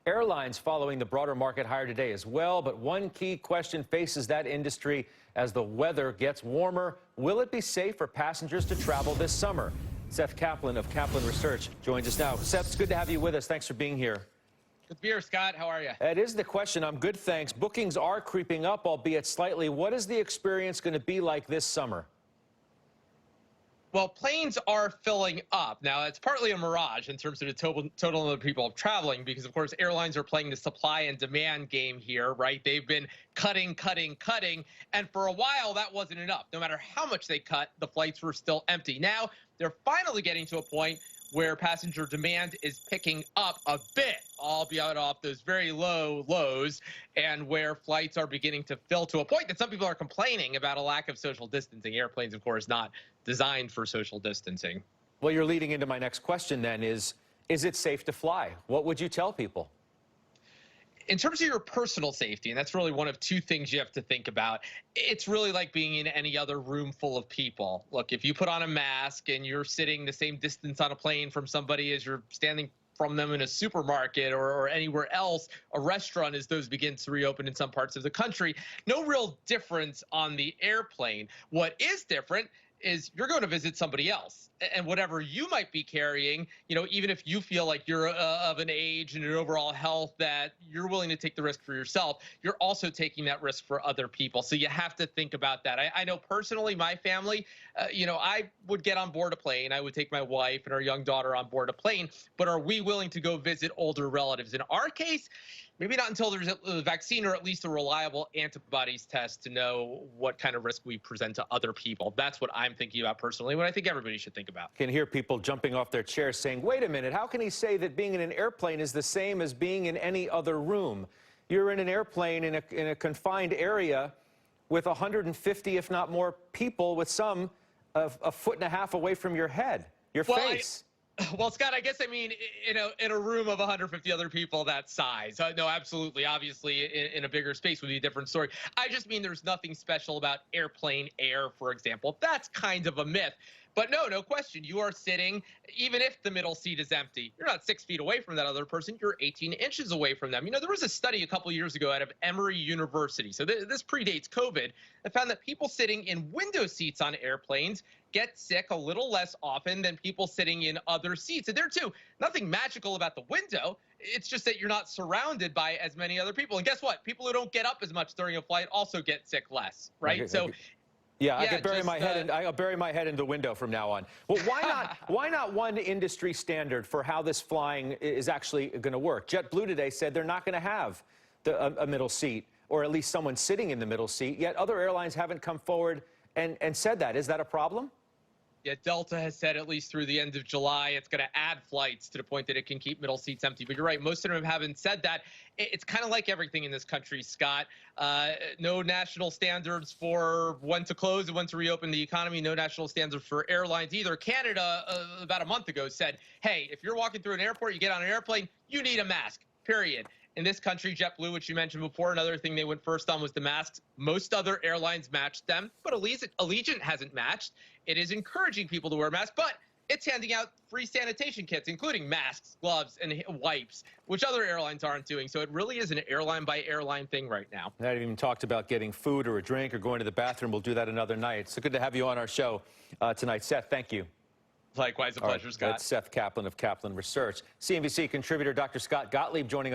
Airlines following the broader market higher today as well, but one key question faces that industry as the weather gets warmer. Will it be safe for passengers to travel this summer? Seth Kaplan of Kaplan Research joins us now. Seth, it's good to have you with us. Thanks for being here. Good to be here, Scott. How are you? It is the question. I'm good, thanks. Bookings are creeping up, albeit slightly. What is the experience going to be like this summer? Well, planes are filling up. Now, it's partly a mirage in terms of the total number of people traveling because, of course, airlines are playing the supply and demand game here, right? They've been cutting. And for a while, that wasn't enough. No matter how much they cut, the flights were still empty. Now, they're finally getting to a point where passenger demand is picking up a bit, albeit off those very low lows, and where flights are beginning to fill to a point that some people are complaining about a lack of social distancing. Airplanes, of course, not designed for social distancing. Well, you're leading into my next question then is it safe to fly? What would you tell people? In terms of your personal safety, and that's really one of two things you have to think about, it's really like being in any other room full of people. Look, if you put on a mask and you're sitting the same distance on a plane from somebody as you're standing from them in a supermarket or anywhere else, a restaurant, as those begin to reopen in some parts of the country, no real difference on the airplane. What is different is you're going to visit somebody else, and whatever you might be carrying, even if you feel like you're of an age and an overall health that you're willing to take the risk for yourself, you're also taking that risk for other people. So you have to think about that. I know personally, my family, I would get on board a plane. I would take my wife and our young daughter on board a plane, but are we willing to go visit older relatives? In our case, maybe not until there's a vaccine or at least a reliable antibodies test to know what kind of risk we present to other people. That's what I'm thinking about personally, what I think everybody should think about. Can hear people jumping off their chairs saying, wait a minute, how can he say that being in an airplane is the same as being in any other room? You're in an airplane in a confined area with 150, if not more, people, with some a foot and a half away from your head, your face. Well, Scott, I guess I mean in a room of 150 other people that size. No, absolutely. Obviously, in a bigger space would be a different story. I just mean there's nothing special about airplane air, for example. That's kind of a myth. But no question. You are sitting, even if the middle seat is empty, you're not 6 feet away from that other person. You're 18 inches away from them. There was a study a couple years ago out of Emory University. So this predates COVID. That found that people sitting in window seats on airplanes get sick a little less often than people sitting in other seats. And there, too, nothing magical about the window. It's just that you're not surrounded by as many other people. And guess what? People who don't get up as much during a flight also get sick less, right? Yeah, I could bury my head I'll bury my head in the window from now on. Well, why not one industry standard for how this flying is actually going to work? JetBlue today said they're not going to have a middle seat, or at least someone sitting in the middle seat, yet other airlines haven't come forward and said that. Is that a problem? Yeah, Delta has said at least through the end of July it's going to add flights to the point that it can keep middle seats empty. But you're right, most of them haven't said that. It's kind of like everything in this country, Scott. No national standards for when to close and when to reopen the economy. No national standards for airlines either. Canada, about a month ago, said, hey, if you're walking through an airport, you get on an airplane, you need a mask, period. In this country, JetBlue, which you mentioned before, another thing they went first on was the masks. Most other airlines matched them, but Allegiant hasn't matched. It is encouraging people to wear masks, but it's handing out free sanitation kits, including masks, gloves, and wipes, which other airlines aren't doing. So it really is an airline-by-airline thing right now. I haven't even talked about getting food or a drink or going to the bathroom. We'll do that another night. So good to have you on our show tonight. Seth, thank you. Likewise, a pleasure, Scott. That's Seth Kaplan of Kaplan Research. CNBC contributor Dr. Scott Gottlieb joining us.